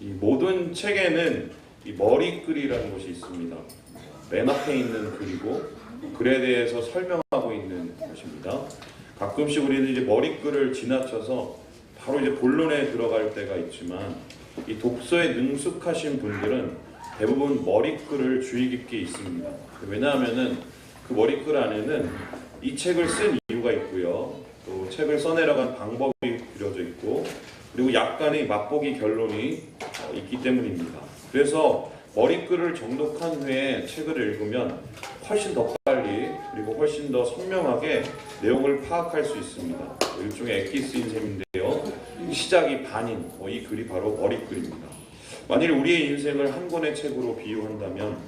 이 모든 책에는 이 머리글이라는 것이 있습니다. 맨 앞에 있는 글이고 글에 대해서 설명하고 있는 것입니다. 가끔씩 우리는 이제 머리글을 지나쳐서 바로 이제 본론에 들어갈 때가 있지만 이 독서에 능숙하신 분들은 대부분 머리글을 주의 깊게 읽습니다. 왜냐하면은 그 머리글 안에는 이 책을 쓴 이유가 있고요. 또 책을 써내려간 방법이 그려져 있고 그리고 약간의 맛보기 결론이 있기 때문입니다. 그래서 머리글을 정독한 후에 책을 읽으면 훨씬 더 빨리 그리고 훨씬 더 선명하게 내용을 파악할 수 있습니다. 일종의 엑기스인 셈인데요. 시작이 반인 이 글이 바로 머리글입니다. 만일 우리의 인생을 한 권의 책으로 비유한다면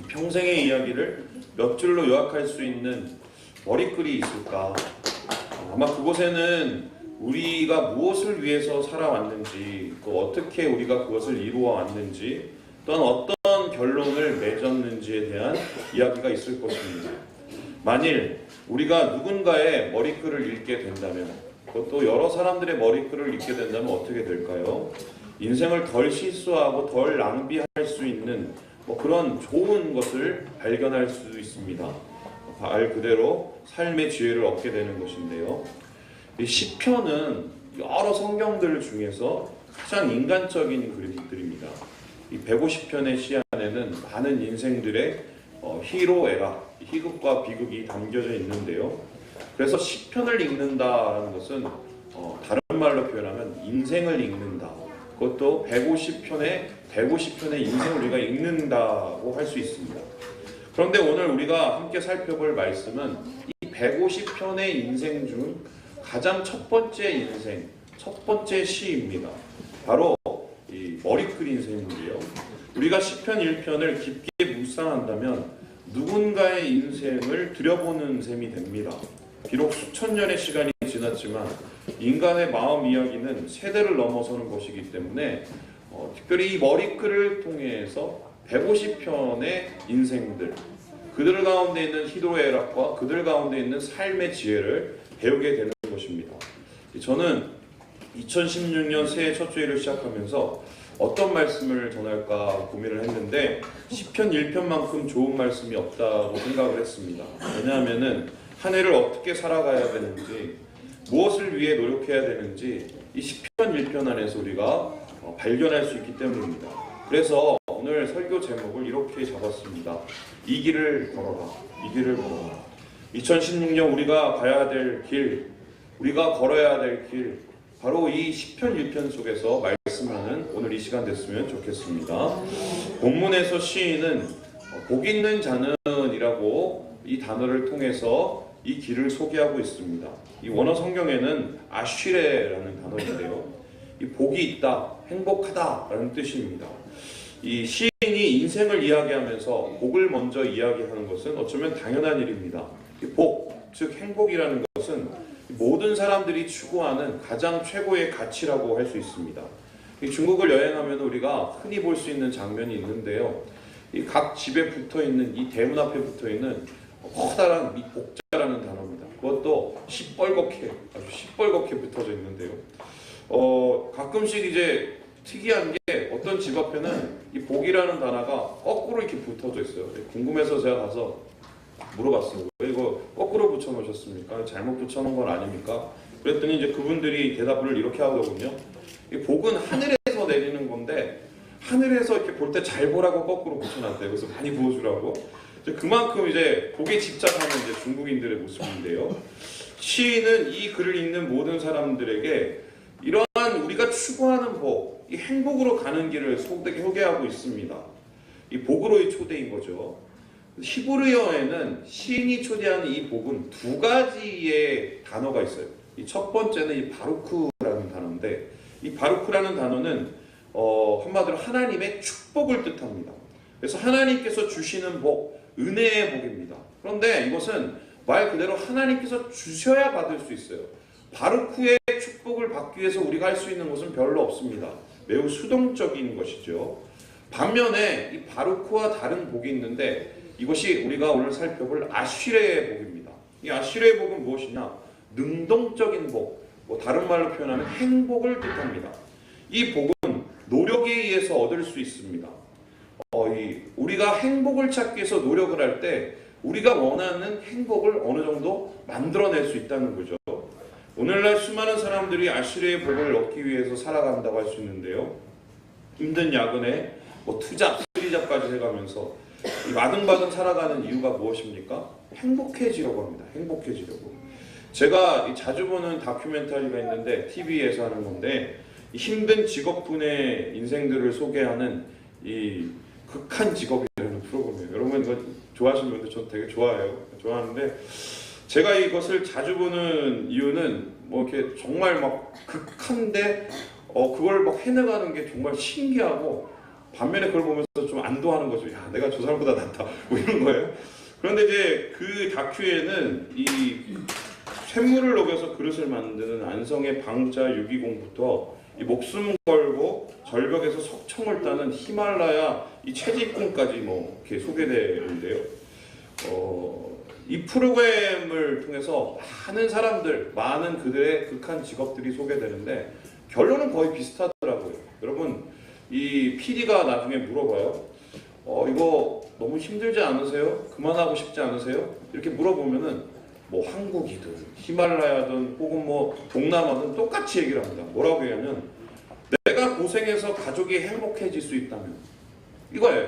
평생의 이야기를 몇 줄로 요약할 수 있는 머리글이 있을까? 아마 그곳에는 우리가 무엇을 위해서 살아왔는지, 또 어떻게 우리가 그것을 이루어 왔는지, 또한 어떤 결론을 맺었는지에 대한 이야기가 있을 것입니다. 만일 우리가 누군가의 머리글을 읽게 된다면, 그것도 여러 사람들의 머리글을 읽게 된다면 어떻게 될까요? 인생을 덜 실수하고 덜 낭비할 수 있는 그런 좋은 것을 발견할 수 있습니다. 말 그대로 삶의 지혜를 얻게 되는 것인데요. 이 시편은 여러 성경들 중에서 가장 인간적인 글들입니다. 이 150편의 시 안에는 많은 인생들의 희로애락, 희극과 비극이 담겨져 있는데요. 그래서 시편을 읽는다라는 것은 다른 말로 표현하면 인생을 읽는다. 그것도 150편의 인생을 우리가 읽는다고 할 수 있습니다. 그런데 오늘 우리가 함께 살펴볼 말씀은 이 150편의 인생 중 가장 첫 번째 인생, 첫 번째 시입니다. 바로 이 머리글 인생인데요. 우리가 시편 1편을 깊게 묵상한다면 누군가의 인생을 들여보는 셈이 됩니다. 비록 수천 년의 시간이 지났지만 인간의 마음 이야기는 세대를 넘어서는 것이기 때문에 특별히 이 머리글을 통해서 150편의 인생들, 그들 가운데 있는 희도애락과 그들 가운데 있는 삶의 지혜를 배우게 되는 것입니다. 저는 2016년 새해 첫 주일을 시작하면서 어떤 말씀을 전할까 고민을 했는데 시편 1편만큼 좋은 말씀이 없다고 생각을 했습니다. 왜냐하면은 한 해를 어떻게 살아가야 되는지, 무엇을 위해 노력해야 되는지 이 시편 1편 안에서 우리가 발견할 수 있기 때문입니다. 그래서 오늘 설교 제목을 이렇게 잡았습니다. 이 길을 걸어라. 이 길을 걸어라. 2016년 우리가 가야 될 길, 우리가 걸어야 될 길, 바로 이 시편 1편 속에서 말씀하는 오늘 이 시간 됐으면 좋겠습니다. 본문에서 시인은 복 있는 자는이라고 이 단어를 통해서 이 길을 소개하고 있습니다. 이 원어 성경에는 아쉬레라는 단어인데요. 이 복이 있다, 행복하다라는 뜻입니다. 이 시인이 인생을 이야기하면서 복을 먼저 이야기하는 것은 어쩌면 당연한 일입니다. 이 복, 즉 행복이라는 것은 모든 사람들이 추구하는 가장 최고의 가치라고 할 수 있습니다. 이 중국을 여행하면 우리가 흔히 볼 수 있는 장면이 있는데요. 이 각 집에 붙어 있는 이 대문 앞에 붙어 있는 커다란 이 복자라는 단어입니다. 그것도 시뻘겋게, 아주 시뻘겋게 붙어져 있는데요. 가끔씩 이제 특이한 게 어떤 집 앞에는 이 복이라는 단어가 거꾸로 이렇게 붙어져 있어요. 궁금해서 제가 가서 물어봤어요. 왜 이거 거꾸로 붙여놓으셨습니까? 잘못 붙여놓은 건 아닙니까? 그랬더니 이제 그분들이 대답을 이렇게 하거든요. 이 복은 하늘에서 내리는 건데 하늘에서 이렇게 볼 때 잘 보라고 거꾸로 붙여놨대요. 그래서 많이 부어주라고. 그만큼 이제 복에 집착하는 이제 중국인들의 모습인데요. 시인은 이 글을 읽는 모든 사람들에게 이러한 우리가 추구하는 복, 이 행복으로 가는 길을 소개하고 있습니다. 이 복으로의 초대인 거죠. 히브리어에는 시인이 초대하는 이 복은 두 가지의 단어가 있어요. 이 첫 번째는 이 바루크라는 단어인데, 이 바루크라는 단어는 한마디로 하나님의 축복을 뜻합니다. 그래서 하나님께서 주시는 복, 은혜의 복입니다. 그런데 이것은 말 그대로 하나님께서 주셔야 받을 수 있어요. 바루크의 축복을 받기 위해서 우리가 할 수 있는 것은 별로 없습니다. 매우 수동적인 것이죠. 반면에 이 바루크와 다른 복이 있는데 이것이 우리가 오늘 살펴볼 아쉬레의 복입니다. 이 아쉬레의 복은 무엇이냐? 능동적인 복, 다른 말로 표현하면 행복을 뜻합니다. 이 복은 노력이 노력에 의해서 얻을 수 있습니다. 우리가 행복을 찾기 위해서 노력을 할 때 우리가 원하는 행복을 어느 정도 만들어낼 수 있다는 거죠. 오늘날 수많은 사람들이 아시리의 복을 얻기 위해서 살아간다고 할 수 있는데요. 힘든 야근에 투잡, 쓰리잡까지 해가면서 마등바등 살아가는 이유가 무엇입니까? 행복해지려고 합니다. 행복해지려고. 제가 자주 보는 다큐멘터리가 있는데 TV에서 하는 건데 힘든 직업군의 인생들을 소개하는 이 극한 직업이라는 프로그램이에요. 여러분 이거 좋아하시는 분들 전 되게 좋아하는데 제가 이것을 자주 보는 이유는 이렇게 정말 막 극한데 그걸 막 해내가는 게 정말 신기하고 반면에 그걸 보면서 좀 안도하는 거죠. 야, 내가 저 사람보다 낫다 이런 거예요. 그런데 이제 그 다큐에는 이 쇳물을 녹여서 그릇을 만드는 안성의 방자 유기공부터 이 목숨 걸고 절벽에서 석청을 따는 히말라야 이 채집꾼까지 이렇게 소개되는데요. 이 프로그램을 통해서 많은 그들의 극한 직업들이 소개되는데 결론은 거의 비슷하더라고요. 여러분, 이 PD가 나중에 물어봐요. 이거 너무 힘들지 않으세요? 그만하고 싶지 않으세요? 이렇게 물어보면은 한국이든 히말라야든 혹은 동남아든 똑같이 얘기를 합니다. 뭐라고 얘기하면 내가 고생해서 가족이 행복해질 수 있다면 이거예요.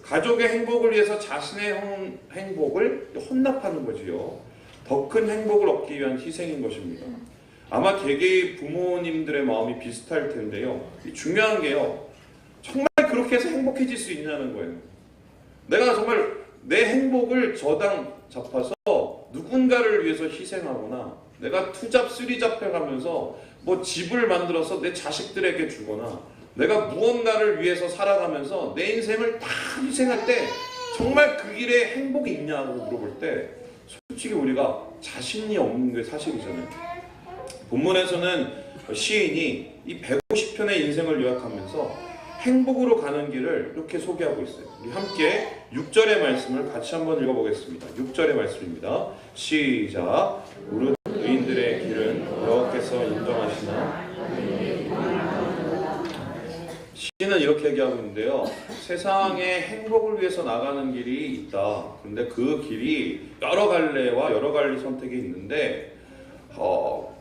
가족의 행복을 위해서 자신의 행복을 헌납하는 거지요. 더 큰 행복을 얻기 위한 희생인 것입니다. 아마 개개의 부모님들의 마음이 비슷할 텐데요. 중요한 게요. 정말 그렇게 해서 행복해질 수 있냐는 거예요. 내가 정말 내 행복을 잡아서 누군가를 위해서 희생하거나 내가 투잡, 쓰리잡 해가면서 집을 만들어서 내 자식들에게 주거나 내가 무언가를 위해서 살아가면서 내 인생을 다 희생할 때 정말 그 길에 행복이 있냐고 물어볼 때 솔직히 우리가 자신이 없는 게 사실이잖아요. 본문에서는 시인이 이 150편의 인생을 요약하면서 행복으로 가는 길을 이렇게 소개하고 있어요. 우리 함께 6절의 말씀을 같이 한번 읽어보겠습니다. 6절의 말씀입니다. 시작. 무릇 의인들의 길은 여호와께서 인정하시나. 시인은 이렇게 얘기하고 있는데요. 세상에 행복을 위해서 나가는 길이 있다. 근데 그 길이 여러 갈래와 여러 갈래 선택이 있는데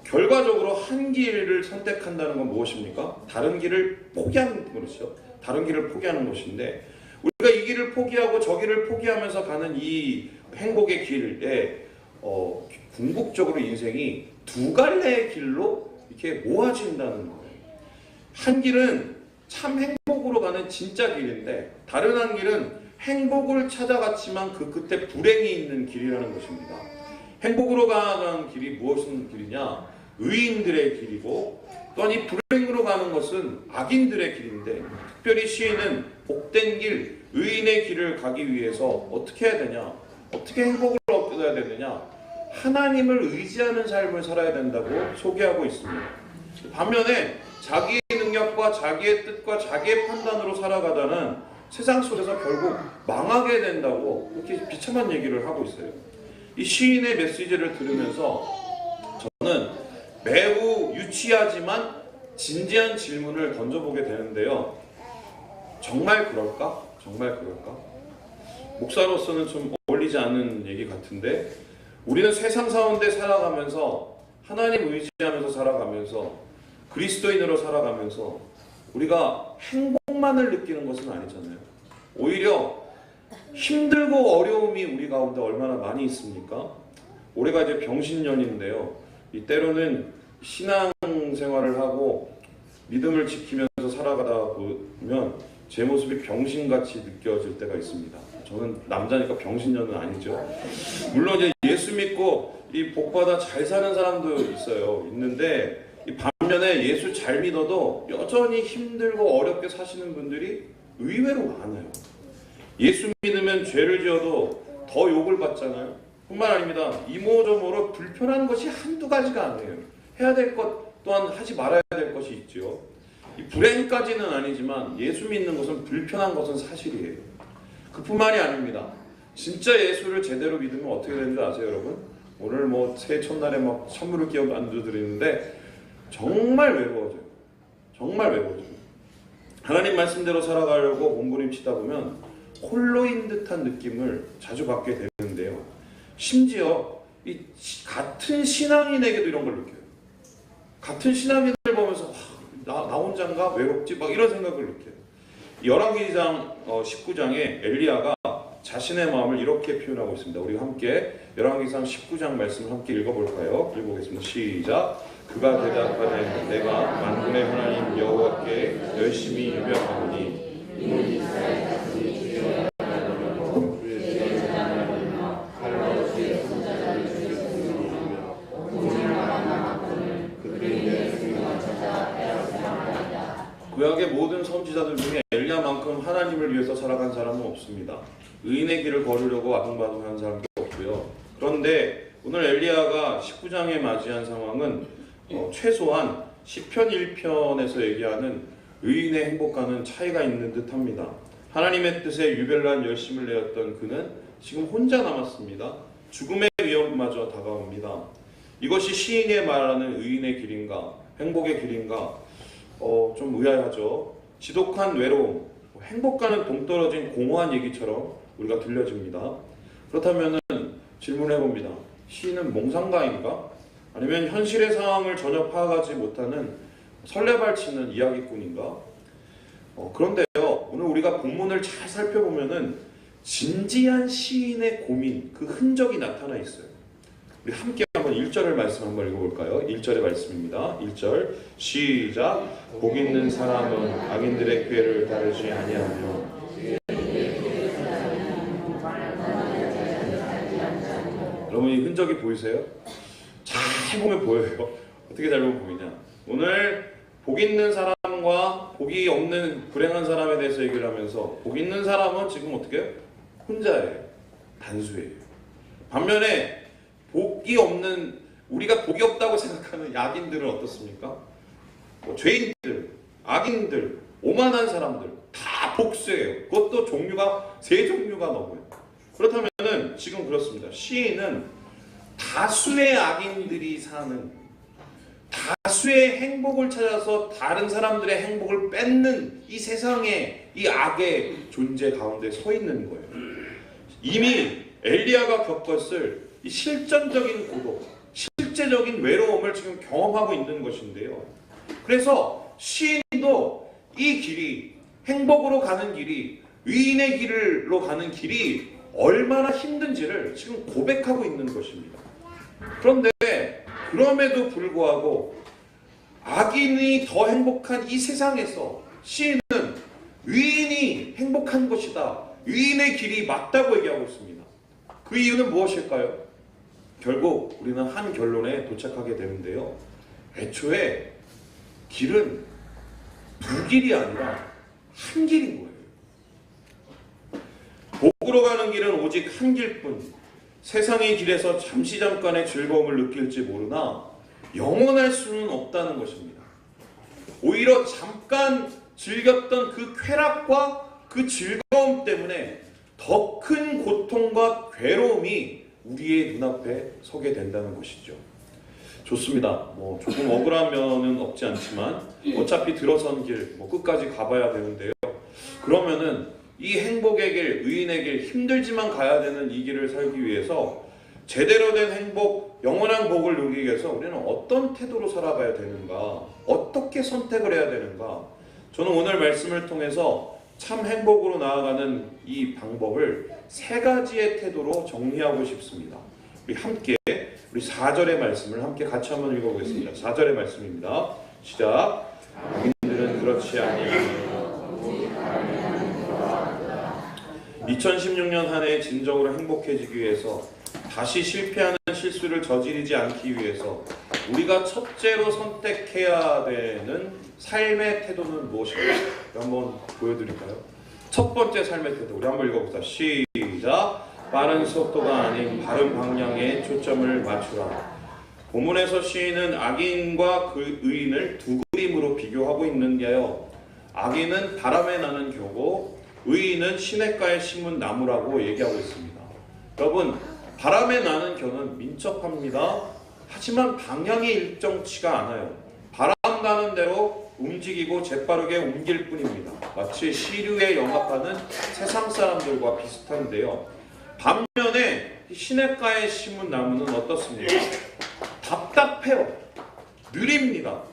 결과적으로 한 길을 선택한다는 건 무엇입니까? 다른 길을 포기하는 것이죠. 다른 길을 포기하는 것인데 우리가 이 길을 포기하고 저 길을 포기하면서 가는 이 행복의 길에 궁극적으로 인생이 두 갈래의 길로 이렇게 모아진다는 거예요. 한 길은 참 행복으로 가는 진짜 길인데 다른 한 길은 행복을 찾아갔지만 그 끝에 불행이 있는 길이라는 것입니다. 행복으로 가는 길이 무엇인 길이냐? 의인들의 길이고 또한 이 불행으로 가는 것은 악인들의 길인데 특별히 시인은 복된 길, 의인의 길을 가기 위해서 어떻게 해야 되냐? 어떻게 행복을 얻어야 되느냐? 하나님을 의지하는 삶을 살아야 된다고 소개하고 있습니다. 반면에 자기의 능력과 자기의 뜻과 자기의 판단으로 살아가다는 세상 속에서 결국 망하게 된다고 이렇게 비참한 얘기를 하고 있어요. 이 시인의 메시지를 들으면서 저는 매우 유치하지만 진지한 질문을 던져보게 되는데요. 정말 그럴까? 정말 그럴까? 목사로서는 좀 어울리지 않는 얘기 같은데 우리는 세상 가운데 살아가면서 하나님 의지하면서 살아가면서 그리스도인으로 살아가면서 우리가 행복만을 느끼는 것은 아니잖아요. 오히려 힘들고 어려움이 우리 가운데 얼마나 많이 있습니까? 올해가 이제 병신년인데요. 이 때로는 신앙생활을 하고 믿음을 지키면서 살아가다 보면 제 모습이 병신같이 느껴질 때가 있습니다. 저는 남자니까 병신년은 아니죠. 물론 이제 예수 믿고 이 복받아 잘 사는 사람도 있는데 이 반면에 예수 잘 믿어도 여전히 힘들고 어렵게 사시는 분들이 의외로 많아요. 예수 믿으면 죄를 지어도 더 욕을 받잖아요. 뿐만 아닙니다. 이모저모로 불편한 것이 한두 가지가 아니에요. 해야 될 것 또한 하지 말아야 될 것이 있죠. 이 불행까지는 아니지만 예수 믿는 것은 불편한 것은 사실이에요. 그뿐만이 아닙니다. 진짜 예수를 제대로 믿으면 어떻게 되는 줄 아세요, 여러분? 오늘 새해 첫날에 선물을 끼워 안겨드리는데 정말 외로워져요. 정말 외로워져요. 하나님 말씀대로 살아가려고 몸부림치다 보면 홀로인 듯한 느낌을 자주 받게 되는데요. 심지어 이 같은 신앙인에게도 이런 걸 느껴요. 같은 신앙인을 보면서 나 혼자인가? 외롭지? 막 이런 생각을 느껴요. 열왕기상 19장에 엘리야가 자신의 마음을 이렇게 표현하고 있습니다. 우리 함께 열왕기상 19장 말씀을 함께 읽어볼까요? 읽어보겠습니다. 시작. 그가 대답하되 내가 만군의 하나님 여호와께 열심히 유배하노니 구약의 모든 선지자들 중에 엘리야만큼 하나님을 위해서 살아간 사람은 없습니다. 의인의 길을 걸으려고 아둥바둥한 사람도 없고요. 그런데 오늘 엘리야가 19장에 맞이한 상황은 최소한 시편 1편에서 얘기하는 의인의 행복과는 차이가 있는 듯합니다. 하나님의 뜻에 유별난 열심을 내었던 그는 지금 혼자 남았습니다. 죽음의 위험마저 다가옵니다. 이것이 시인이 말하는 의인의 길인가, 행복의 길인가? 좀 의아하죠. 지독한 외로움, 행복과는 동떨어진 공허한 얘기처럼 우리가 들려집니다. 그렇다면 질문해봅니다. 시인은 몽상가인가? 아니면 현실의 상황을 전혀 파악하지 못하는 설레발치는 이야기꾼인가? 그런데요, 오늘 우리가 본문을 잘 살펴보면은 진지한 시인의 고민, 그 흔적이 나타나 있어요. 우리 함께 한번 1절의 말씀 한번 읽어볼까요? 1절의 말씀입니다. 1절 시작. 복 있는 사람은 악인들의 꾀를 따르지 아니하며. 여러분 이 흔적이 보이세요? 잘 보면 보여요. 어떻게 잘 보면 보이냐? 오늘 복 있는 사람과 복이 없는 불행한 사람에 대해서 얘기를 하면서 복 있는 사람은 지금 어떻게 해요? 혼자예요. 단수예요. 반면에 복이 없는, 우리가 복이 없다고 생각하는 악인들은 어떻습니까? 죄인들, 악인들, 오만한 사람들 다 복수예요. 그것도 종류가 세 종류가 넘어요. 그렇다면은 지금 그렇습니다. 시인은 다수의 악인들이 사는, 다수의 행복을 찾아서 다른 사람들의 행복을 뺏는 이 세상의 이 악의 존재 가운데 서 있는 거예요. 이미 엘리야가 겪었을 이 실전적인 고독, 실제적인 외로움을 지금 경험하고 있는 것인데요. 그래서 시인도 이 길이, 행복으로 가는 길이, 의인의 길로 가는 길이 얼마나 힘든지를 지금 고백하고 있는 것입니다. 그런데 그럼에도 불구하고 악인이 더 행복한 이 세상에서 시인은 의인이 행복한 것이다, 의인의 길이 맞다고 얘기하고 있습니다. 그 이유는 무엇일까요? 결국 우리는 한 결론에 도착하게 되는데요. 애초에 길은 두 길이 아니라 한 길인 거예요. 복으로 가는 길은 오직 한 길뿐. 세상의 길에서 잠깐의 즐거움을 느낄지 모르나 영원할 수는 없다는 것입니다. 오히려 잠깐 즐겼던 그 쾌락과 그 즐거움 때문에 더 큰 고통과 괴로움이 우리의 눈앞에 서게 된다는 것이죠. 좋습니다. 조금 억울한 면은 없지 않지만 어차피 들어선 길 끝까지 가봐야 되는데요. 그러면은 이 행복의 길, 의인의 길, 힘들지만 가야 되는 이 길을 살기 위해서 제대로 된 행복, 영원한 복을 누리기 위해서 우리는 어떤 태도로 살아가야 되는가, 어떻게 선택을 해야 되는가. 저는 오늘 말씀을 통해서 참 행복으로 나아가는 이 방법을 세 가지의 태도로 정리하고 싶습니다. 우리 함께 우리 4절의 말씀을 함께 같이 한번 읽어보겠습니다. 4절의 말씀입니다. 시작. 악인들은 그렇지 아니하며 2016년 한 해 진정으로 행복해지기 위해서 다시 실패하는 실수를 저지르지 않기 위해서 우리가 첫째로 선택해야 되는 삶의 태도는 무엇일까요? 한번 보여드릴까요? 첫 번째 삶의 태도, 우리 한번 읽어봅시다. 시작. 빠른 속도가 아닌 바른 방향에 초점을 맞추라. 본문에서 시인은 악인과 그 의인을 두 그림으로 비교하고 있는데요. 악인은 바람에 나는 겨고 의인은 시냇가에 심은 나무라고 얘기하고 있습니다. 여러분, 바람에 나는 겨는 민첩합니다. 하지만 방향이 일정치가 않아요. 바람 가는 대로 움직이고 재빠르게 옮길 뿐입니다. 마치 시류에 영합하는 세상 사람들과 비슷한데요. 반면에 시냇가에 심은 나무는 어떻습니까? 답답해요. 느립니다.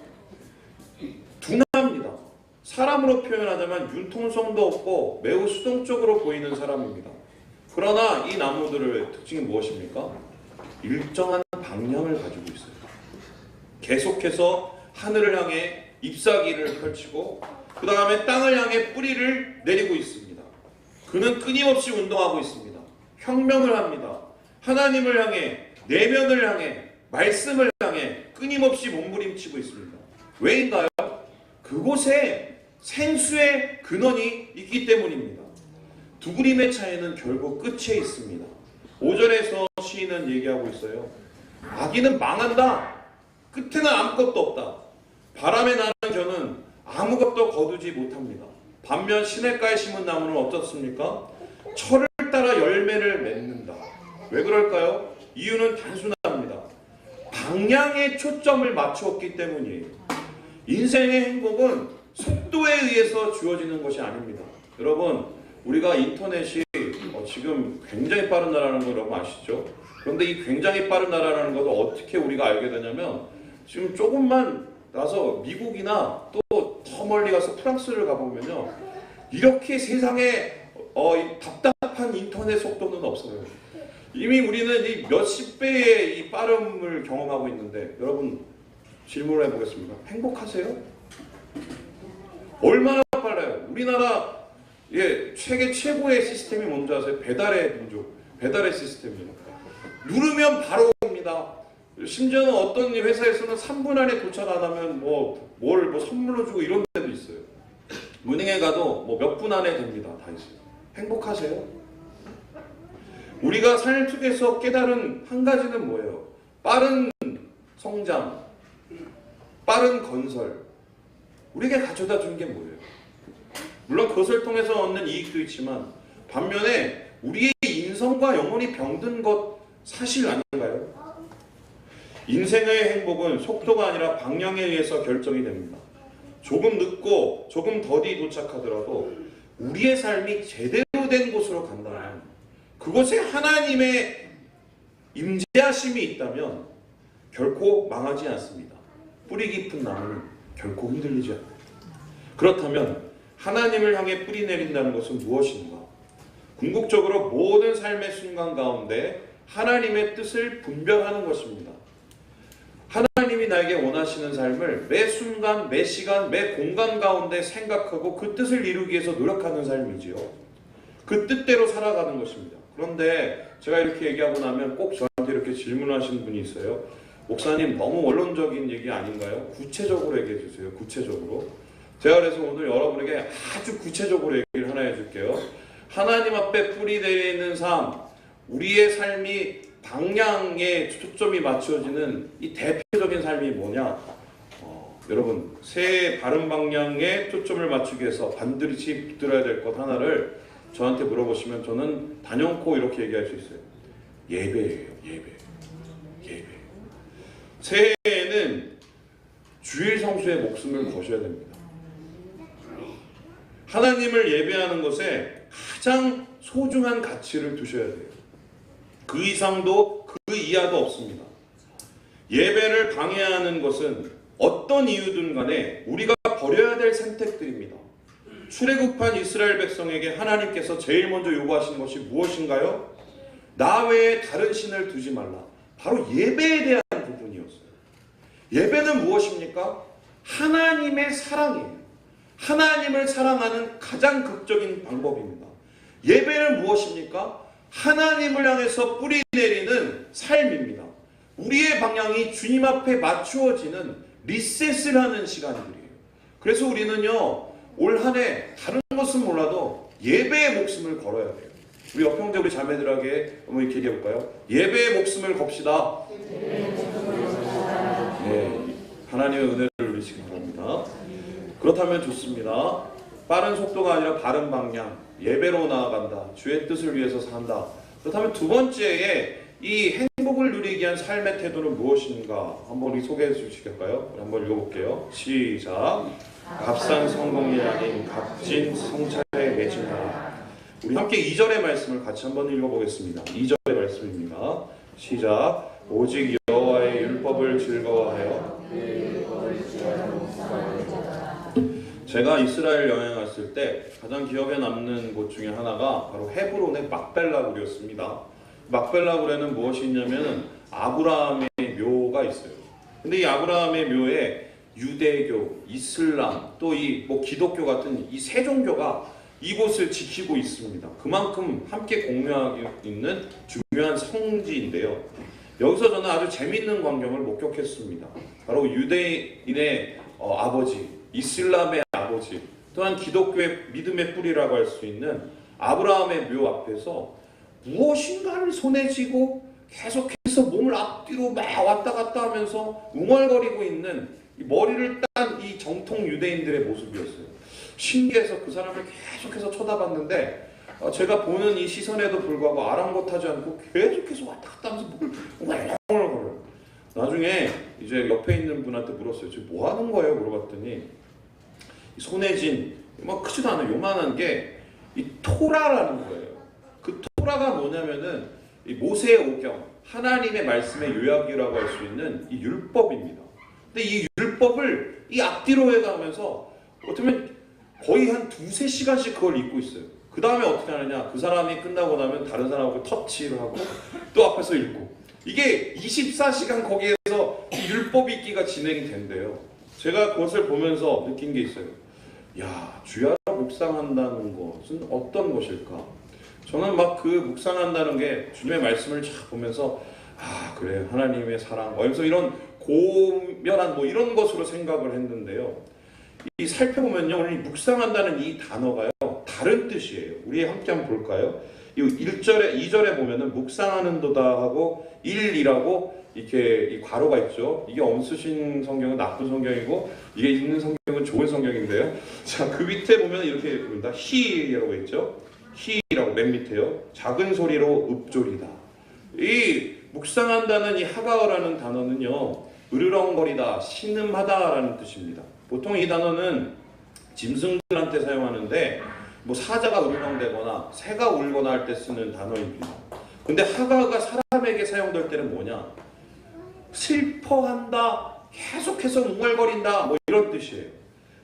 둔합니다. 사람으로 표현하자면 융통성도 없고 매우 수동적으로 보이는 사람입니다. 그러나 이 나무들의 특징이 무엇입니까? 일정한 방향을 가지고 있어요. 계속해서 하늘을 향해 잎사귀를 펼치고 그 다음에 땅을 향해 뿌리를 내리고 있습니다. 그는 끊임없이 운동하고 있습니다. 혁명을 합니다. 하나님을 향해, 내면을 향해, 말씀을 향해 끊임없이 몸부림치고 있습니다. 왜인가요? 그곳에 생수의 근원이 있기 때문입니다. 두 그림의 차이는 결국 끝에 있습니다. 5절에서 시인은 얘기하고 있어요. 아기는 망한다. 끝에는 아무것도 없다. 바람에 나는 겨는 아무것도 거두지 못합니다. 반면 시냇가에 심은 나무는 어떻습니까? 철을 따라 열매를 맺는다. 왜 그럴까요? 이유는 단순합니다. 방향에 초점을 맞추었기 때문이에요. 인생의 행복은 속도에 의해서 주어지는 것이 아닙니다. 여러분, 우리가 인터넷이 지금 굉장히 빠른 나라라는 거 여러분 아시죠? 그런데 이 굉장히 빠른 나라라는 것을 어떻게 우리가 알게 되냐면 지금 조금만 나서 미국이나 또 더 멀리 가서 프랑스를 가보면요, 이렇게 세상에 답답한 인터넷 속도는 없어요. 이미 우리는 이 몇십 배의 이 빠름을 경험하고 있는데, 여러분 질문을 해보겠습니다. 행복하세요? 얼마나 빨라요? 우리나라 세계 최고의 시스템이 뭔지 아세요? 배달의 민족, 배달의 시스템이에요. 누르면 바로 옵니다. 심지어는 어떤 회사에서는 3분 안에 도착 안 하면 뭘 선물로 주고 이런 데도 있어요. 은행에 가도 몇 분 안에 됩니다. 다 있어요. 행복하세요? 우리가 삶 속에서 깨달은 한 가지는 뭐예요? 빠른 성장, 빠른 건설, 우리에게 가져다 준 게 뭐예요? 물론 그것을 통해서 얻는 이익도 있지만 반면에 우리의 인성과 영혼이 병든 것 사실 아닌가요? 인생의 행복은 속도가 아니라 방향에 의해서 결정이 됩니다. 조금 늦고 조금 더디 도착하더라도 우리의 삶이 제대로 된 곳으로 간다면, 그곳에 하나님의 임재하심이 있다면 결코 망하지 않습니다. 뿌리 깊은 나무는 결코 흔들리지 않아요. 그렇다면 하나님을 향해 뿌리 내린다는 것은 무엇인가? 궁극적으로 모든 삶의 순간 가운데 하나님의 뜻을 분별하는 것입니다. 하나님이 나에게 원하시는 삶을 매 순간, 매 시간, 매 공간 가운데 생각하고 그 뜻을 이루기 위해서 노력하는 삶이지요. 그 뜻대로 살아가는 것입니다. 그런데 제가 이렇게 얘기하고 나면 꼭 저한테 이렇게 질문하시는 분이 있어요. 목사님, 너무 원론적인 얘기 아닌가요? 구체적으로 얘기해 주세요. 구체적으로. 제가 그래서 오늘 여러분에게 아주 구체적으로 얘기를 하나 해줄게요. 하나님 앞에 뿌리 내리는 삶, 우리의 삶이 방향에 초점이 맞춰지는 이 대표적인 삶이 뭐냐? 여러분, 새해 바른 방향에 초점을 맞추기 위해서 반드시 붙들어야 될 것 하나를 저한테 물어보시면 저는 단연코 이렇게 얘기할 수 있어요. 예배예요. 예배. 새해에는 주일 성수에 목숨을 거셔야 됩니다. 하나님을 예배하는 것에 가장 소중한 가치를 두셔야 돼요. 그 이상도 그 이하도 없습니다. 예배를 방해하는 것은 어떤 이유든 간에 우리가 버려야 될 선택들입니다. 출애굽한 이스라엘 백성에게 하나님께서 제일 먼저 요구하시는 것이 무엇인가요? 나 외에 다른 신을 두지 말라. 바로 예배에 대한 부분이었어요. 예배는 무엇입니까? 하나님의 사랑이에요. 하나님을 사랑하는 가장 극적인 방법입니다. 예배는 무엇입니까? 하나님을 향해서 뿌리 내리는 삶입니다. 우리의 방향이 주님 앞에 맞추어지는 리셋을 하는 시간들이에요. 그래서 우리는요, 올 한 해 다른 것은 몰라도 예배의 목숨을 걸어야 돼요. 우리 옆 형제 우리 자매들에게 한번 이렇게 얘기해볼까요? 예배의 목숨을 겁시다. 네, 하나님의 은혜를 누리시기 바랍니다. 그렇다면 좋습니다. 빠른 속도가 아니라 바른 방향, 예배로 나아간다. 주의 뜻을 위해서 산다. 그렇다면 두 번째에 이 행복을 누리기 위한 삶의 태도는 무엇인가? 한번 우리 소개해 주시겠어요? 한번 읽어볼게요. 시작. 값싼 성공이 아닌 값진 성찰에 맺힌다. 우리 함께 2절의 말씀을 같이 한번 읽어보겠습니다. 2절의 말씀입니다. 시작. 오직 여호와의 율법을 즐거워하여. 제가 이스라엘 여행 갔을 때 가장 기억에 남는 곳 중에 하나가 바로 헤브론의 막벨라굴이었습니다. 막벨라굴에는 무엇이 있냐면 아브라함의 묘가 있어요. 근데 이 아브라함의 묘에 유대교, 이슬람, 또 이 기독교 같은 이 세 종교가 이곳을 지키고 있습니다. 그만큼 함께 공유하고 있는 중요한 성지인데요. 여기서 저는 아주 재미있는 광경을 목격했습니다. 바로 유대인의 아버지, 이슬람의 아버지, 또한 기독교의 믿음의 뿌리라고 할 수 있는 아브라함의 묘 앞에서 무엇인가를 손에 쥐고 계속해서 몸을 앞뒤로 막 왔다 갔다 하면서 웅얼거리고 있는 머리를 딴 이 정통 유대인들의 모습이었어요. 신기해서 그 사람을 계속해서 쳐다봤는데 제가 보는 이 시선에도 불구하고 아랑곳하지 않고 계속해서 왔다 갔다 하면서 뭘 웅얼거려요. 나중에 이제 옆에 있는 분한테 물었어요. 지금 뭐 하는 거예요? 물어봤더니 손에 쥔 크지도 않아요. 요만한 게 이 토라라는 거예요. 그 토라가 뭐냐면은 이 모세의 오경, 하나님의 말씀의 요약이라고 할 수 있는 이 율법입니다. 근데 이 율법을 이 앞뒤로 해가면서 어쩌면 거의 한 2-3시간씩 그걸 읽고 있어요. 그 다음에 어떻게 하느냐, 그 사람이 끝나고 나면 다른 사람하고 터치를 하고 또 앞에서 읽고, 이게 24시간 거기에서 이 율법 읽기가 진행이 된대요. 제가 그것을 보면서 느낀 게 있어요. 야, 주야로 묵상한다는 것은 어떤 것일까? 저는 막 그 묵상한다는 게 주님의 말씀을 쫙 보면서 그래, 하나님의 사랑, 그래서 이런 고면한 이런 것으로 생각을 했는데요. 이 살펴보면요, 오늘 묵상한다는 이 단어가요 다른 뜻이에요. 우리 함께 한번 볼까요? 이 1절에 2절에 보면은 묵상하는도다 하고 1이라고 이렇게 이 괄호가 있죠. 이게 엄수신 성경은 나쁜 성경이고 이게 있는 성경은 좋은 성경인데요. 자, 그 밑에 보면 이렇게 부른다. 히라고 있죠. 히라고 맨 밑에요. 작은 소리로 읊조리다. 이 묵상한다는 이 하가어라는 단어는요, 으르렁거리다, 신음하다라는 뜻입니다. 보통 이 단어는 짐승들한테 사용하는데 사자가 으르렁대거나 새가 울거나 할 때 쓰는 단어입니다. 근데 하가가 사람에게 사용될 때는 뭐냐? 슬퍼한다, 계속해서 웅얼거린다, 이런 뜻이에요.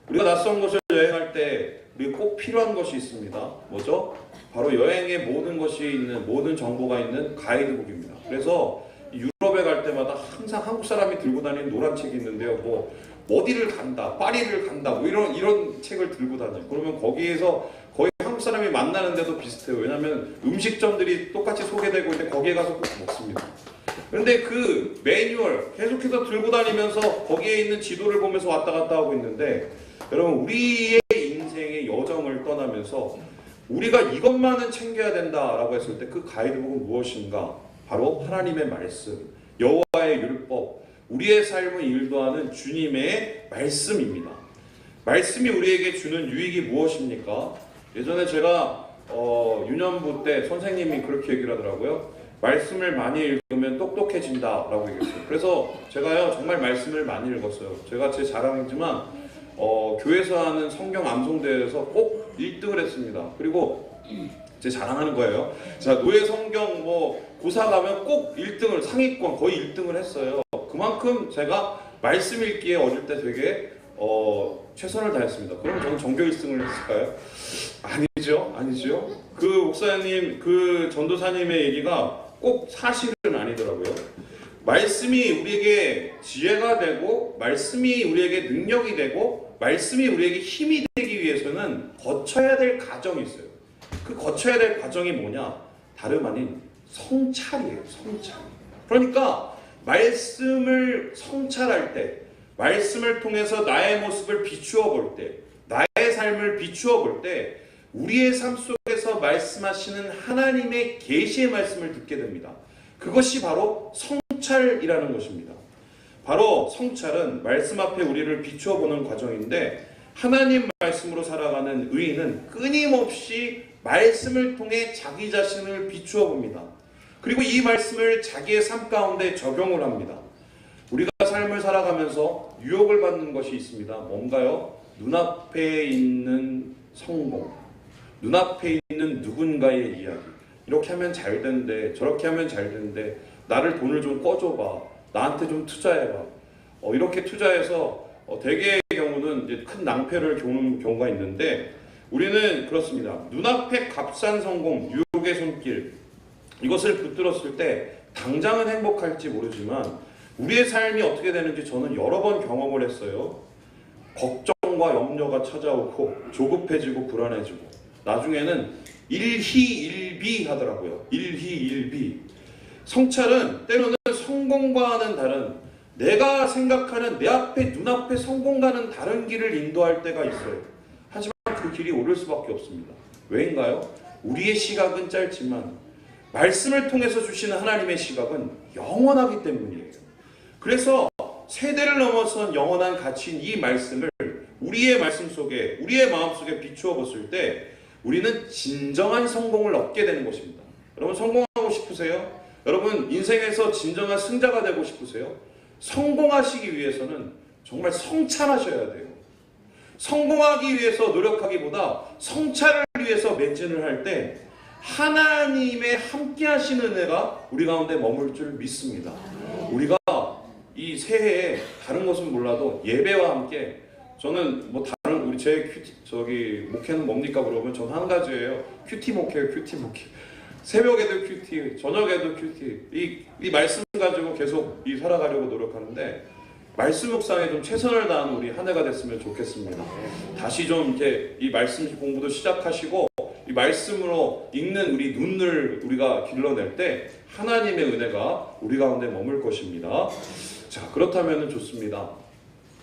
우리가 낯선 곳을 여행할 때 우리가 꼭 필요한 것이 있습니다. 뭐죠? 바로 여행에 모든 정보가 있는 가이드북입니다. 그래서 유럽에 갈 때마다 항상 한국 사람이 들고 다니는 노란 책이 있는데요. 어디를 간다, 파리를 간다, 이런 책을 들고 다녀요. 그러면 거기에서 거의 한국 사람이 만나는데도 비슷해요. 왜냐하면 음식점들이 똑같이 소개되고 있는데 거기에 가서 꼭 먹습니다. 그런데 그 매뉴얼 계속해서 들고 다니면서 거기에 있는 지도를 보면서 왔다 갔다 하고 있는데, 여러분, 우리의 인생의 여정을 떠나면서 우리가 이것만은 챙겨야 된다라고 했을 때 그 가이드북은 무엇인가? 바로 하나님의 말씀, 여호와의 율법, 우리의 삶을 인도하는 주님의 말씀입니다. 말씀이 우리에게 주는 유익이 무엇입니까? 예전에 제가 유년부 때 선생님이 그렇게 얘기를 하더라고요. 말씀을 많이 읽으면 똑똑해진다라고 얘기했어요. 그래서 제가요 정말 말씀을 많이 읽었어요. 제가 제 자랑이지만 교회에서 하는 성경 암송대회에서 꼭 1등을 했습니다. 그리고 제 자랑하는 거예요. 자, 노예 성경 고사 가면 꼭 1등을, 상위권 거의 1등을 했어요. 그만큼 제가 말씀 읽기에 어릴 때 되게 최선을 다했습니다. 그럼 저는 전교 1등을 했을까요? 아니죠. 그 목사님, 그 전도사님의 얘기가 꼭 사실은 아니더라고요. 말씀이 우리에게 지혜가 되고, 말씀이 우리에게 능력이 되고, 말씀이 우리에게 힘이 되기 위해서는 거쳐야 될 과정이 있어요. 그 거쳐야 될 과정이 뭐냐? 다름 아닌 성찰이에요. 성찰. 그러니까 말씀을 성찰할 때, 말씀을 통해서 나의 모습을 비추어 볼 때, 나의 삶을 비추어 볼 때, 우리의 삶 속에서 말씀하시는 하나님의 계시의 말씀을 듣게 됩니다. 그것이 바로 성찰이라는 것입니다. 바로 성찰은 말씀 앞에 우리를 비추어 보는 과정인데, 하나님 말씀으로 살아가는 의인은 끊임없이 말씀을 통해 자기 자신을 비추어 봅니다. 그리고 이 말씀을 자기의 삶 가운데 적용을 합니다. 우리가 삶을 살아가면서 유혹을 받는 것이 있습니다. 뭔가요? 눈앞에 있는 성공, 눈앞에 있는 누군가의 이야기, 이렇게 하면 잘 된대, 저렇게 하면 잘 된대, 나를 돈을 좀 꿔줘봐, 나한테 좀 투자해봐, 이렇게 투자해서 대개의 경우는 이제 큰 낭패를 겪는 경우가 있는데, 우리는 그렇습니다. 눈앞에 값싼 성공, 유혹의 손길, 이것을 붙들었을 때 당장은 행복할지 모르지만 우리의 삶이 어떻게 되는지 저는 여러 번 경험을 했어요. 걱정과 염려가 찾아오고 조급해지고 불안해지고 나중에는 일희일비 하더라고요. 일희일비. 성찰은 때로는 성공과는 다른, 내가 생각하는 내 앞에 눈앞에 성공과는 다른 길을 인도할 때가 있어요. 하지만 그 길이 옳을 수밖에 없습니다. 왜인가요? 우리의 시각은 짧지만 말씀을 통해서 주시는 하나님의 시각은 영원하기 때문이에요. 그래서 세대를 넘어선 영원한 가치인 이 말씀을 우리의 말씀 속에, 우리의 마음 속에 비추어 봤을 때 우리는 진정한 성공을 얻게 되는 것입니다. 여러분, 성공하고 싶으세요? 여러분, 인생에서 진정한 승자가 되고 싶으세요? 성공하시기 위해서는 정말 성찰하셔야 돼요. 성공하기 위해서 노력하기보다 성찰을 위해서 매진을 할 때 하나님의 함께 하시는 은혜가 우리 가운데 머물 줄 믿습니다. 우리가 이 새해에 다른 것은 몰라도 예배와 함께, 저는 뭐 다른 우리 제 큐티 목회는 뭡니까 그러면 전 한 가지예요. 큐티 목회예요. 큐티 목회. 새벽에도 큐티, 저녁에도 큐티. 이 말씀 가지고 계속 살아가려고 노력하는데 말씀 묵상에 좀 최선을 다하는 우리 한 해가 됐으면 좋겠습니다. 다시 좀 이렇게 이 말씀 공부도 시작하시고 이 말씀으로 읽는 우리 눈을 우리가 길러낼 때 하나님의 은혜가 우리 가운데 머물 것입니다. 자, 그렇다면 좋습니다.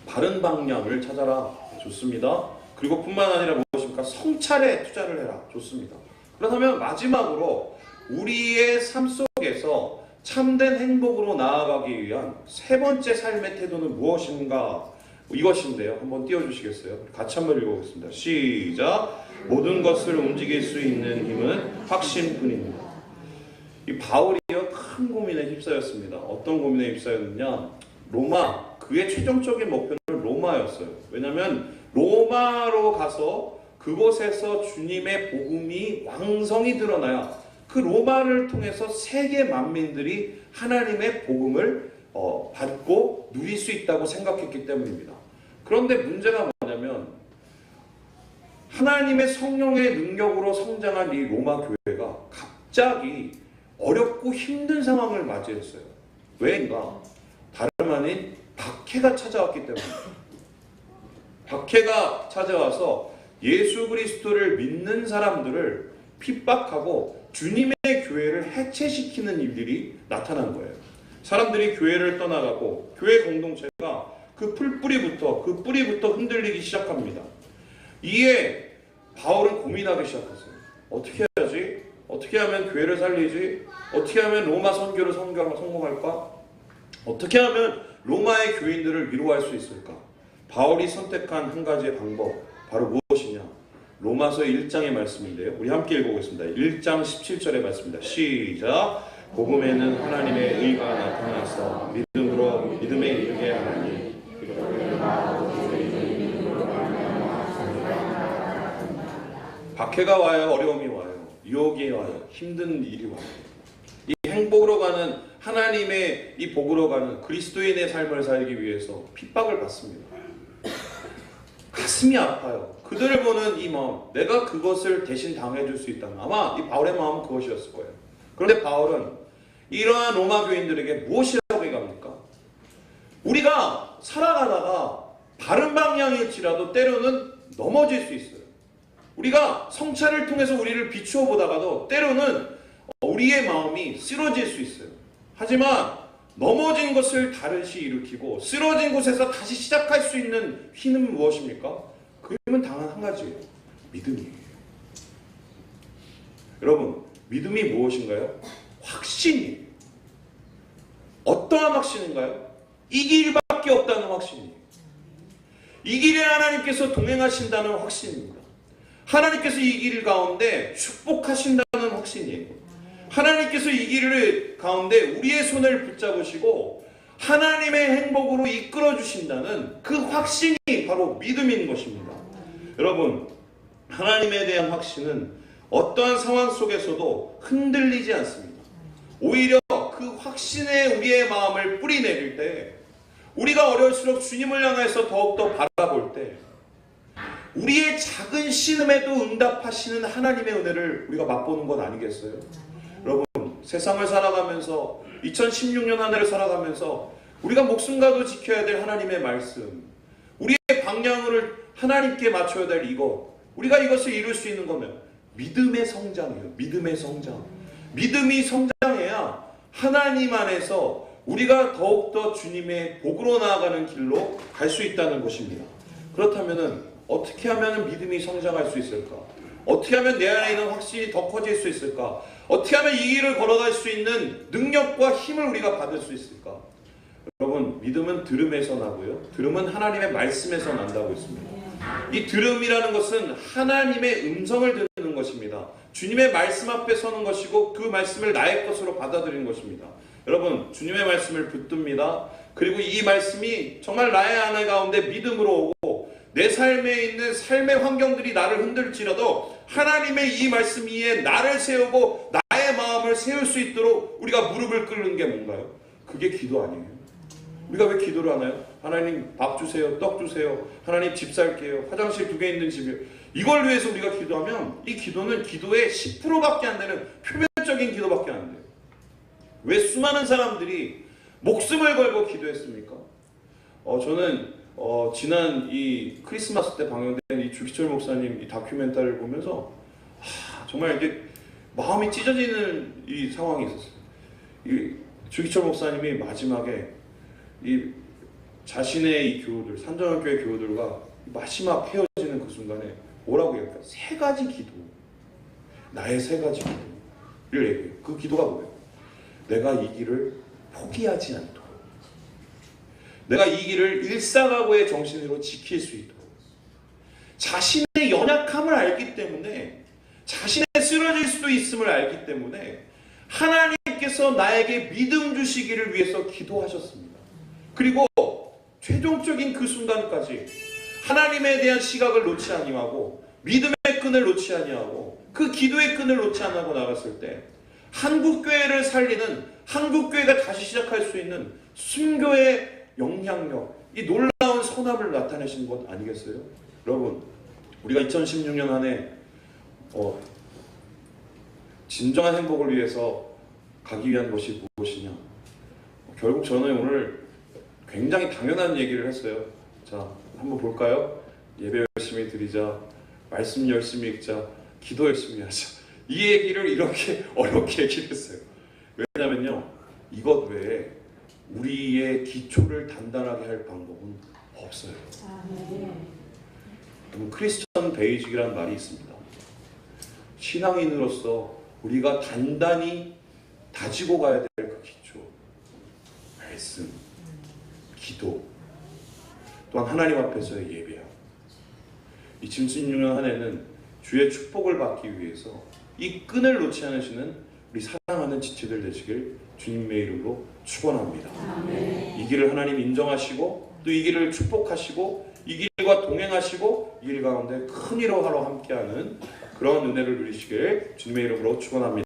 바른 방향을 찾아라. 좋습니다. 그리고 뿐만 아니라 무엇입니까? 성찰에 투자를 해라. 좋습니다. 그렇다면 마지막으로 우리의 삶 속에서 참된 행복으로 나아가기 위한 세 번째 삶의 태도는 무엇인가? 이것인데요. 한번 띄워주시겠어요? 같이 한번 읽어보겠습니다. 시작! 모든 것을 움직일 수 있는 힘은 확신뿐입니다. 이 바울이요, 큰 고민에 휩싸였습니다. 어떤 고민에 휩싸였느냐? 로마, 그의 최종적인 목표는 로마였어요. 왜냐하면 로마로 가서 그곳에서 주님의 복음이 왕성히 드러나야 그 로마를 통해서 세계 만민들이 하나님의 복음을 받고 누릴 수 있다고 생각했기 때문입니다. 그런데 문제가 뭐냐면 하나님의 성령의 능력으로 성장한 이 로마 교회가 갑자기 어렵고 힘든 상황을 맞이했어요. 왜인가? 다름 아닌 박해가 찾아왔기 때문입니다. 박해가 찾아와서 예수 그리스도를 믿는 사람들을 핍박하고 주님의 교회를 해체시키는 일들이 나타난 거예요. 사람들이 교회를 떠나가고 교회 공동체가 그 뿌리부터 흔들리기 시작합니다. 이에 바울은 고민하기 시작했어요. 어떻게 해야지? 어떻게 하면 교회를 살리지? 어떻게 하면 로마 선교를 성공할까? 어떻게 하면 로마의 교인들을 위로할 수 있을까? 바울이 선택한 한 가지의 방법, 바로 무엇이냐? 로마서 1장의 말씀인데요. 우리 함께 읽어보겠습니다. 1장 17절의 말씀입니다. 시작! 복음에는 하나님의 의가 나타나서 믿음으로 믿음에 이르게 하나니 박해가 와요. 어려움이 와요. 유혹이 와요. 힘든 일이 와요. 이 행복으로 가는 하나님의 이 복으로 가는 그리스도인의 삶을 살기 위해서 핍박을 받습니다. 가슴이 아파요. 그들을 보는 이 마음, 내가 그것을 대신 당해줄 수 있다면 아마 이 바울의 마음은 그것이었을 거예요. 그런데 바울은 이러한 로마 교인들에게 무엇이라고 얘기합니까? 우리가 살아가다가 바른 방향일지라도 때로는 넘어질 수 있어요. 우리가 성찰을 통해서 우리를 비추어 보다가도 때로는 우리의 마음이 쓰러질 수 있어요. 하지만 넘어진 것을 다시 일으키고 쓰러진 곳에서 다시 시작할 수 있는 힘은 무엇입니까? 그 힘은 당한 한 가지예요. 믿음이에요. 여러분, 믿음이 무엇인가요? 확신이에요. 어떠한 확신인가요? 이 길밖에 없다는 확신이에요. 이 길에 하나님께서 동행하신다는 확신입니다. 하나님께서 이 길 가운데 축복하신다는 확신이에요. 하나님께서 이 길을 가운데 우리의 손을 붙잡으시고 하나님의 행복으로 이끌어 주신다는 그 확신이 바로 믿음인 것입니다. 여러분, 하나님에 대한 확신은 어떠한 상황 속에서도 흔들리지 않습니다. 오히려 그 확신에 우리의 마음을 뿌리내릴 때, 우리가 어려울수록 주님을 향해서 더욱더 바라볼 때 우리의 작은 신음에도 응답하시는 하나님의 은혜를 우리가 맛보는 것 아니겠어요? 여러분, 세상을 살아가면서 2016년 한 해를 살아가면서 우리가 목숨과도 지켜야 될 하나님의 말씀, 우리의 방향을 하나님께 맞춰야 될 이것, 우리가 이것을 이룰 수 있는 거는 믿음의 성장이에요. 믿음의 성장. 믿음이 성장해야 하나님 안에서 우리가 더욱더 주님의 복으로 나아가는 길로 갈 수 있다는 것입니다. 그렇다면 어떻게 하면 믿음이 성장할 수 있을까? 어떻게 하면 내 안에 있는 확신이 더 커질 수 있을까? 어떻게 하면 이 길을 걸어갈 수 있는 능력과 힘을 우리가 받을 수 있을까? 여러분, 믿음은 들음에서 나고요, 들음은 하나님의 말씀에서 난다고 했습니다. 이 들음이라는 것은 하나님의 음성을 듣는 것입니다. 주님의 말씀 앞에 서는 것이고 그 말씀을 나의 것으로 받아들이는 것입니다. 여러분, 주님의 말씀을 붙듭니다. 그리고 이 말씀이 정말 나의 안에 가운데 믿음으로 오고 내 삶에 있는 삶의 환경들이 나를 흔들지라도 하나님의 이 말씀 위에 나를 세우고 나의 마음을 세울 수 있도록 우리가 무릎을 꿇는 게 뭔가요? 그게 기도 아니에요? 우리가 왜 기도를 하나요? 하나님 밥 주세요, 떡 주세요, 하나님 집 살게요, 화장실 2개 있는 집이요. 이걸 위해서 우리가 기도하면 이 기도는 기도의 10%밖에 안 되는 표면적인 기도밖에 안 돼요. 왜 수많은 사람들이 목숨을 걸고 기도했습니까? 저는 지난 이 크리스마스 때 방영된 이 주기철 목사님 이 다큐멘터리를 보면서 정말 이게 마음이 찢어지는 이 상황이 있었어요. 이 주기철 목사님이 마지막에 이 자신의 이 교우들, 산전원교회 교우들과 마지막 헤어지는 그 순간에 뭐라고 얘기할까? 3가지 기도, 나의 3가지 기도를 얘기해요. 그 기도가 뭐예요? 내가 이 길을 포기하지 않도록, 내가 이 길을 일사각오의 정신으로 지킬 수 있도록, 자신의 연약함을 알기 때문에, 자신의 쓰러질 수도 있음을 알기 때문에 하나님께서 나에게 믿음 주시기를 위해서 기도하셨습니다. 그리고 최종적인 그 순간까지 하나님에 대한 시각을 놓지 아니하고 믿음의 끈을 놓지 아니하고 그 기도의 끈을 놓지 않고 나갔을 때 한국교회를 살리는, 한국교회가 다시 시작할 수 있는 순교의 영향력, 이 놀라운 선함을 나타내신 것 아니겠어요? 여러분, 우리가 2016년 한 해 진정한 행복을 위해서 가기 위한 것이 무엇이냐? 결국 저는 오늘 굉장히 당연한 얘기를 했어요. 자, 한번 볼까요? 예배 열심히 드리자, 말씀 열심히 읽자, 기도 열심히 하자. 이 얘기를 이렇게 어렵게 얘기를 했어요. 왜냐면요, 이것 외에 우리의 기초를 단단하게 할 방법은 없어요. 크리스천 베이직이라는 말이 있습니다. 신앙인으로서 우리가 단단히 다지고 가야 될 그 기초, 말씀, 기도, 또한 하나님 앞에서의 예배야. 이 2016년 한 해는 주의 축복을 받기 위해서 이 끈을 놓지 않으시는 우리 사랑하는 지체들 되시길 주님의 이름으로 축원합니다. 이 길을 하나님 인정하시고 또 이 길을 축복하시고 이 길과 동행하시고 이 길 가운데 큰 일을 하러 함께하는 그런 은혜를 누리시길 주님의 이름으로 축원합니다.